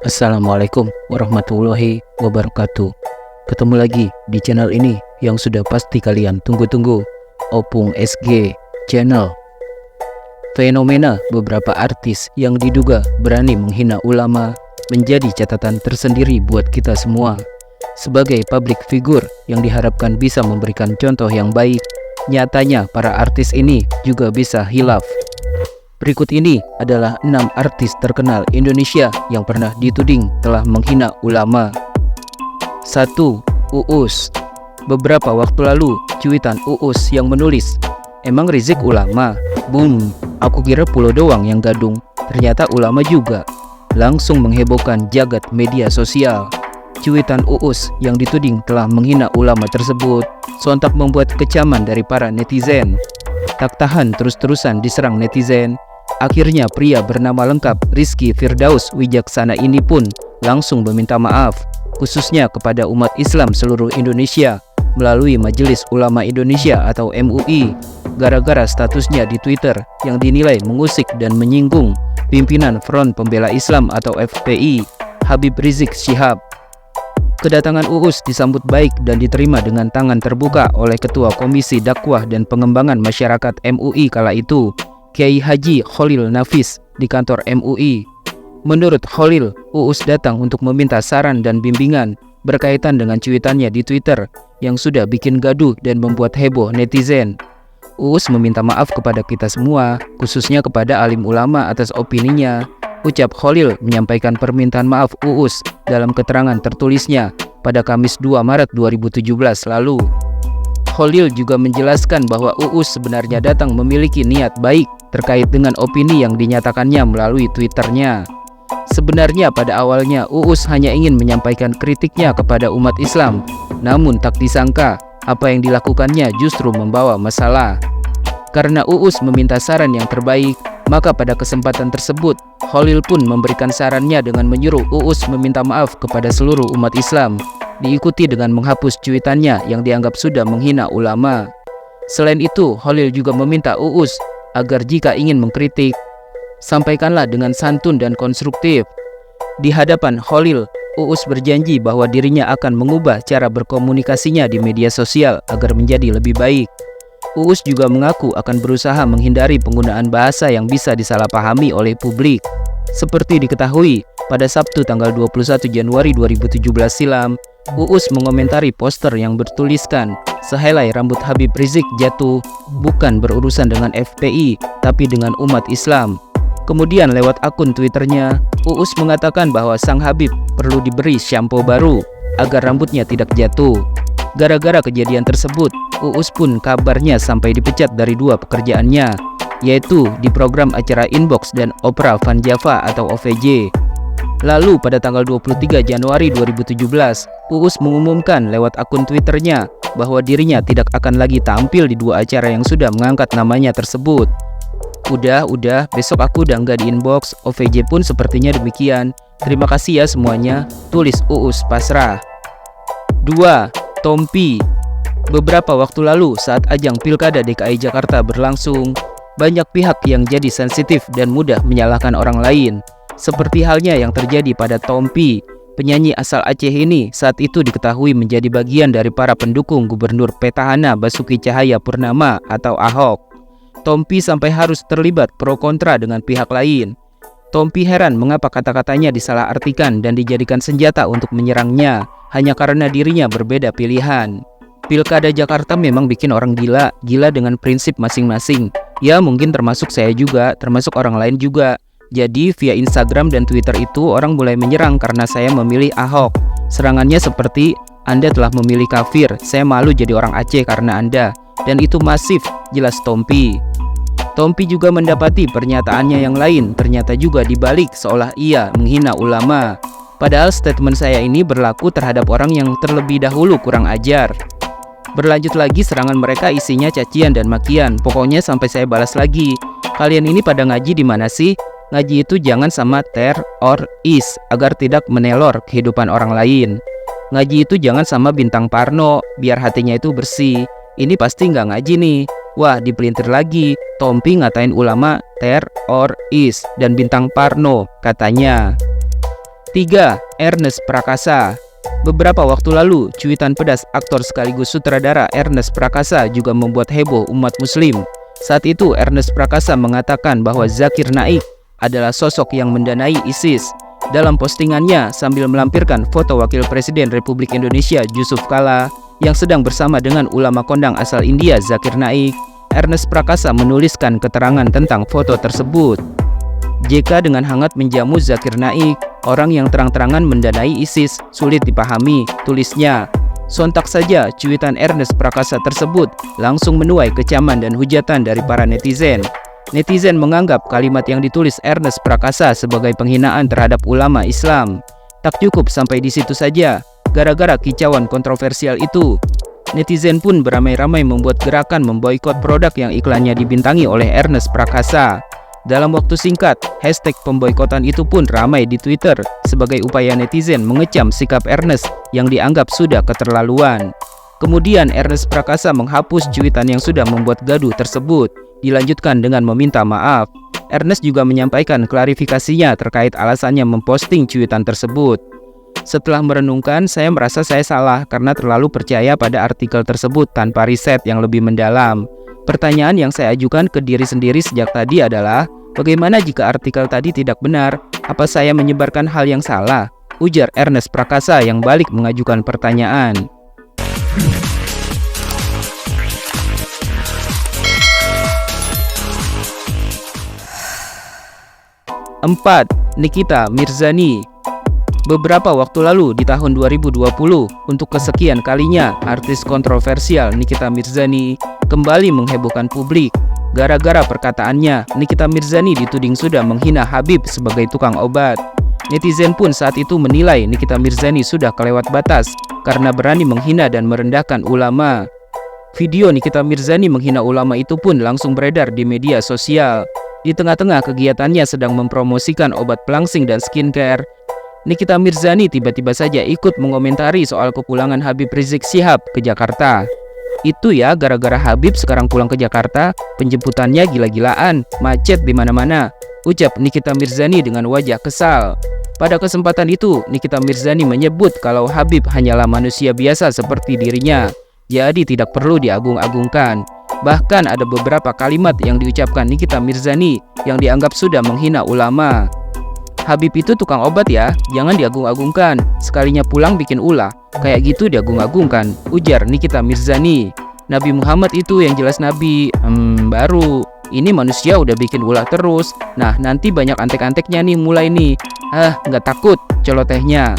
Assalamualaikum warahmatullahi wabarakatuh. Ketemu lagi di channel ini yang sudah pasti kalian tunggu-tunggu, Opung SG Channel. Fenomena beberapa artis yang diduga berani menghina ulama menjadi catatan tersendiri buat kita semua. Sebagai public figure yang diharapkan bisa memberikan contoh yang baik, nyatanya para artis ini juga bisa hilaf. Berikut ini adalah 6 artis terkenal Indonesia yang pernah dituding telah menghina ulama. 1. Uus. Beberapa waktu lalu, cuitan Uus yang menulis, "Emang Rizik ulama? Boom, aku kira Pulo doang yang gadung, ternyata ulama juga." Langsung menghebohkan jagat media sosial. Cuitan Uus yang dituding telah menghina ulama tersebut sontak membuat kecaman dari para netizen. Tak tahan terus-terusan diserang netizen, akhirnya pria bernama lengkap Rizky Firdaus Wijaksana ini pun langsung meminta maaf, khususnya kepada umat Islam seluruh Indonesia melalui Majelis Ulama Indonesia atau MUI, gara-gara statusnya di Twitter yang dinilai mengusik dan menyinggung pimpinan Front Pembela Islam atau FPI, Habib Rizik Syihab. Kedatangan Uus disambut baik dan diterima dengan tangan terbuka oleh Ketua Komisi Dakwah dan Pengembangan Masyarakat MUI kala itu, Kiai Haji Khalil Nafis di kantor MUI. Menurut Khalil, Uus datang untuk meminta saran dan bimbingan berkaitan dengan cuitannya di Twitter yang sudah bikin gaduh dan membuat heboh netizen. Uus meminta maaf kepada kita semua, khususnya kepada alim ulama atas opininya. Ucap Khalil menyampaikan permintaan maaf Uus dalam keterangan tertulisnya pada Kamis 2 Maret 2017 lalu. Khalil juga menjelaskan bahwa Uus sebenarnya datang memiliki niat baik terkait dengan opini yang dinyatakannya melalui Twitternya. Sebenarnya pada awalnya Uus hanya ingin menyampaikan kritiknya kepada umat Islam, namun tak disangka apa yang dilakukannya justru membawa masalah. Karena Uus meminta saran yang terbaik, maka pada kesempatan tersebut Khalil pun memberikan sarannya dengan menyuruh Uus meminta maaf kepada seluruh umat Islam, diikuti dengan menghapus cuitannya yang dianggap sudah menghina ulama. Selain itu, Khalil juga meminta Uus agar jika ingin mengkritik, sampaikanlah dengan santun dan konstruktif. Di hadapan Khalil, Uus berjanji bahwa dirinya akan mengubah cara berkomunikasinya di media sosial agar menjadi lebih baik. Uus juga mengaku akan berusaha menghindari penggunaan bahasa yang bisa disalahpahami oleh publik. Seperti diketahui, pada Sabtu tanggal 21 Januari 2017 silam, Uus mengomentari poster yang bertuliskan, "Sehelai rambut Habib Rizik jatuh, bukan berurusan dengan FPI, tapi dengan umat Islam." Kemudian lewat akun Twitternya, Uus mengatakan bahwa sang Habib perlu diberi shampoo baru agar rambutnya tidak jatuh. Gara-gara kejadian tersebut, Uus pun kabarnya sampai dipecat dari 2 pekerjaannya, yaitu di program acara Inbox dan Opera Van Java atau OVJ. Lalu pada tanggal 23 Januari 2017, Uus mengumumkan lewat akun Twitternya bahwa dirinya tidak akan lagi tampil di 2 acara yang sudah mengangkat namanya tersebut. Udah, besok aku udah nggak di Inbox, OVJ pun sepertinya demikian. Terima kasih ya semuanya, tulis Uus pasrah. 2. Tompi. Beberapa waktu lalu saat ajang Pilkada DKI Jakarta berlangsung, banyak pihak yang jadi sensitif dan mudah menyalahkan orang lain. Seperti halnya yang terjadi pada Tompi, penyanyi asal Aceh ini saat itu diketahui menjadi bagian dari para pendukung Gubernur Petahana Basuki Cahayapurnama atau Ahok. Tompi sampai harus terlibat pro kontra dengan pihak lain. Tompi heran mengapa kata-katanya disalahartikan dan dijadikan senjata untuk menyerangnya hanya karena dirinya berbeda pilihan. Pilkada Jakarta memang bikin orang gila dengan prinsip masing-masing. Ya mungkin termasuk saya juga, termasuk orang lain juga. Jadi via Instagram dan Twitter itu orang mulai menyerang karena saya memilih Ahok. Serangannya seperti, "Anda telah memilih kafir, saya malu jadi orang Aceh karena Anda." Dan itu masif, jelas Tompi. Tompi juga mendapati pernyataannya yang lain ternyata juga dibalik seolah ia menghina ulama. Padahal statement saya ini berlaku terhadap orang yang terlebih dahulu kurang ajar. Berlanjut lagi serangan mereka isinya cacian dan makian, pokoknya sampai saya balas lagi. Kalian ini pada ngaji di mana sih? Ngaji itu jangan sama ter or is agar tidak menelor kehidupan orang lain. Ngaji itu jangan sama bintang Parno biar hatinya itu bersih. Ini pasti nggak ngaji nih. Wah, dipelintir lagi. Tompi ngatain ulama ter or is dan bintang Parno katanya. 3. Ernest Prakasa. Beberapa waktu lalu, cuitan pedas aktor sekaligus sutradara Ernest Prakasa juga membuat heboh umat muslim. Saat itu Ernest Prakasa mengatakan bahwa Zakir Naik adalah sosok yang mendanai ISIS. Dalam postingannya sambil melampirkan foto Wakil Presiden Republik Indonesia Yusuf Kala yang sedang bersama dengan ulama kondang asal India Zakir Naik, Ernest Prakasa menuliskan keterangan tentang foto tersebut. JK dengan hangat menjamu Zakir Naik, orang yang terang-terangan mendanai ISIS, sulit dipahami, tulisnya. Sontak saja cuitan Ernest Prakasa tersebut langsung menuai kecaman dan hujatan dari para netizen. Netizen menganggap kalimat yang ditulis Ernest Prakasa sebagai penghinaan terhadap ulama Islam. Tak cukup sampai di situ saja, gara-gara kicauan kontroversial itu, netizen pun beramai-ramai membuat gerakan memboikot produk yang iklannya dibintangi oleh Ernest Prakasa. Dalam waktu singkat, hashtag pemboikotan itu pun ramai di Twitter sebagai upaya netizen mengecam sikap Ernest yang dianggap sudah keterlaluan. Kemudian Ernest Prakasa menghapus cuitan yang sudah membuat gaduh tersebut, dilanjutkan dengan meminta maaf. Ernest juga menyampaikan klarifikasinya terkait alasannya memposting cuitan tersebut. Setelah merenungkan, saya merasa saya salah karena terlalu percaya pada artikel tersebut tanpa riset yang lebih mendalam. Pertanyaan yang saya ajukan ke diri sendiri sejak tadi adalah, bagaimana jika artikel tadi tidak benar? Apa saya menyebarkan hal yang salah? Ujar Ernest Prakasa yang balik mengajukan pertanyaan. 4. Nikita Mirzani. Beberapa waktu lalu di tahun 2020, untuk kesekian kalinya, artis kontroversial Nikita Mirzani kembali menghebohkan publik. Gara-gara perkataannya, Nikita Mirzani dituding sudah menghina Habib sebagai tukang obat. Netizen pun saat itu menilai Nikita Mirzani sudah kelewat batas karena berani menghina dan merendahkan ulama. Video Nikita Mirzani menghina ulama itu pun langsung beredar di media sosial. Di tengah-tengah kegiatannya sedang mempromosikan obat pelangsing dan skincare, Nikita Mirzani tiba-tiba saja ikut mengomentari soal kepulangan Habib Rizik Syihab ke Jakarta. Itu ya gara-gara Habib sekarang pulang ke Jakarta, penjemputannya gila-gilaan, macet di mana-mana, ucap Nikita Mirzani dengan wajah kesal. Pada kesempatan itu, Nikita Mirzani menyebut kalau Habib hanyalah manusia biasa seperti dirinya, jadi tidak perlu diagung-agungkan. Bahkan ada beberapa kalimat yang diucapkan Nikita Mirzani yang dianggap sudah menghina ulama. Habib itu tukang obat ya, jangan diagung-agungkan. Sekalinya pulang bikin ulah, kayak gitu diagung-agungkan, ujar Nikita Mirzani. Nabi Muhammad itu yang jelas nabi, baru. Ini manusia udah bikin ulah terus. Nah, nanti banyak antek-anteknya nih mulai nih. Nggak takut, celotehnya.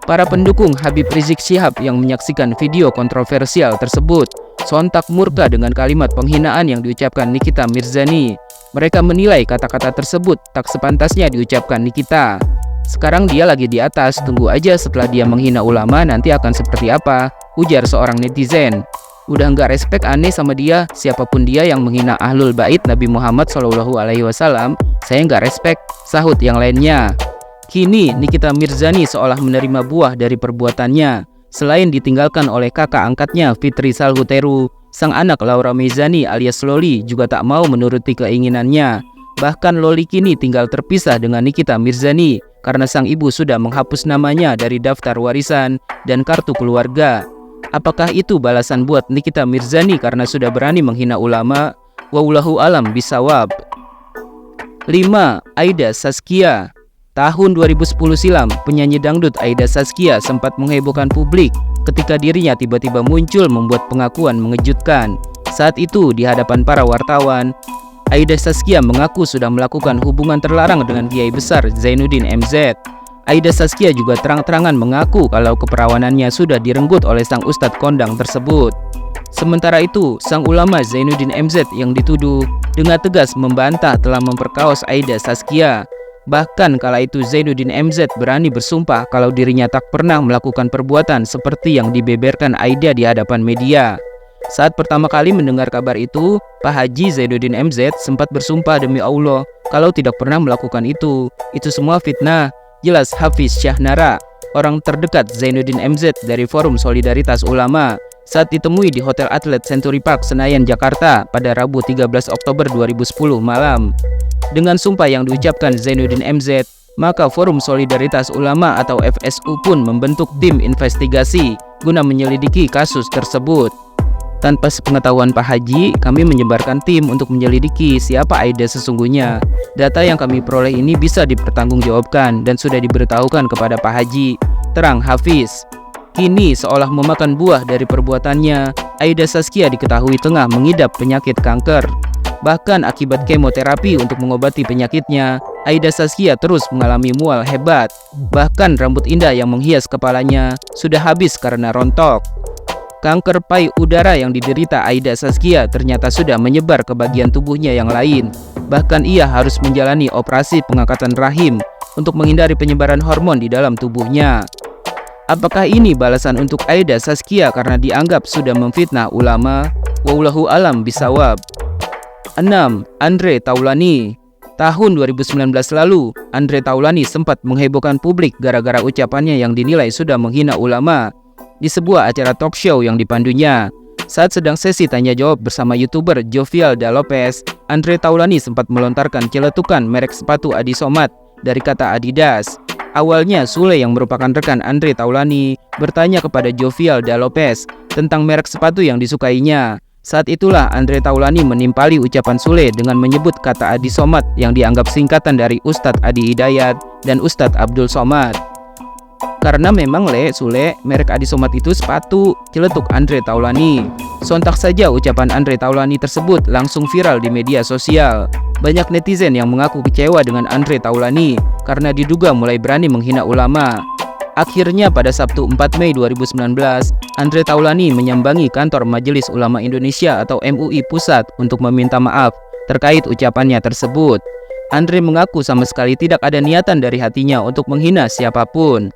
Para pendukung Habib Rizik Syihab yang menyaksikan video kontroversial tersebut sontak murka dengan kalimat penghinaan yang diucapkan Nikita Mirzani. Mereka menilai kata-kata tersebut tak sepantasnya diucapkan Nikita. Sekarang dia lagi di atas, tunggu aja setelah dia menghina ulama nanti akan seperti apa, ujar seorang netizen. Udah nggak respect aneh sama dia, siapapun dia yang menghina Ahlul Bait Nabi Muhammad SAW, saya nggak respect, sahut yang lainnya. Kini Nikita Mirzani seolah menerima buah dari perbuatannya. Selain ditinggalkan oleh kakak angkatnya Fitri Salhuteru, sang anak Laura Mezani alias Loli juga tak mau menuruti keinginannya. Bahkan Loli kini tinggal terpisah dengan Nikita Mirzani karena sang ibu sudah menghapus namanya dari daftar warisan dan kartu keluarga. Apakah itu balasan buat Nikita Mirzani karena sudah berani menghina ulama? Wallahu alam bisawab. 5. Aida Saskia. Tahun 2010 silam, penyanyi dangdut Aida Saskia sempat menghebohkan publik ketika dirinya tiba-tiba muncul membuat pengakuan mengejutkan. Saat itu di hadapan para wartawan, Aida Saskia mengaku sudah melakukan hubungan terlarang dengan kiai besar Zainuddin MZ. Aida Saskia juga terang-terangan mengaku kalau keperawanannya sudah direnggut oleh sang ustadz kondang tersebut. Sementara itu, sang ulama Zainuddin MZ yang dituduh dengan tegas membantah telah memperkaos Aida Saskia. Bahkan kala itu Zainuddin MZ berani bersumpah kalau dirinya tak pernah melakukan perbuatan seperti yang dibeberkan Aida di hadapan media. Saat pertama kali mendengar kabar itu, Pak Haji Zainuddin MZ sempat bersumpah demi Allah kalau tidak pernah melakukan itu. Itu semua fitnah, jelas Hafiz Syahnara, orang terdekat Zainuddin MZ dari Forum Solidaritas Ulama, saat ditemui di Hotel Atlet Century Park Senayan, Jakarta pada Rabu 13 Oktober 2010 malam. Dengan sumpah yang diucapkan Zainuddin MZ, Maka Forum Solidaritas Ulama atau FSU pun membentuk tim investigasi guna menyelidiki kasus tersebut. Tanpa sepengetahuan Pak Haji, kami menyebarkan tim untuk menyelidiki siapa Aida sesungguhnya. Data yang kami peroleh ini bisa dipertanggungjawabkan dan sudah diberitahukan kepada Pak Haji, terang Hafiz. Kini seolah memakan buah dari perbuatannya, Aida Saskia diketahui tengah mengidap penyakit kanker. Bahkan akibat kemoterapi untuk mengobati penyakitnya, Aida Saskia terus mengalami mual hebat. Bahkan rambut indah yang menghias kepalanya sudah habis karena rontok. Kanker payudara yang diderita Aida Saskia ternyata sudah menyebar ke bagian tubuhnya yang lain. Bahkan ia harus menjalani operasi pengangkatan rahim untuk menghindari penyebaran hormon di dalam tubuhnya. Apakah ini balasan untuk Aida Saskia karena dianggap sudah memfitnah ulama? Wallahu alam bisawab. 6. Andre Taulani. Tahun 2019 lalu, Andre Taulani sempat menghebohkan publik gara-gara ucapannya yang dinilai sudah menghina ulama di sebuah acara talk show yang dipandunya. Saat sedang sesi tanya jawab bersama YouTuber Jovial Da Lopez, Andre Taulani sempat melontarkan celetukan merek sepatu Adi Somad dari kata Adidas. Awalnya Sule yang merupakan rekan Andre Taulani bertanya kepada Jovial Da Lopez tentang merek sepatu yang disukainya. Saat itulah Andre Taulani menimpali ucapan Sule dengan menyebut kata Adi Somad yang dianggap singkatan dari Ustadz Adi Hidayat dan Ustadz Abdul Somad. Karena memang Sule, merek Adi Somad itu sepatu, celetuk Andre Taulani. Sontak saja ucapan Andre Taulani tersebut langsung viral di media sosial. Banyak netizen yang mengaku kecewa dengan Andre Taulani karena diduga mulai berani menghina ulama. Akhirnya pada Sabtu 4 Mei 2019, Andre Taulani menyambangi kantor Majelis Ulama Indonesia atau MUI Pusat untuk meminta maaf terkait ucapannya tersebut. Andre mengaku sama sekali tidak ada niatan dari hatinya untuk menghina siapapun.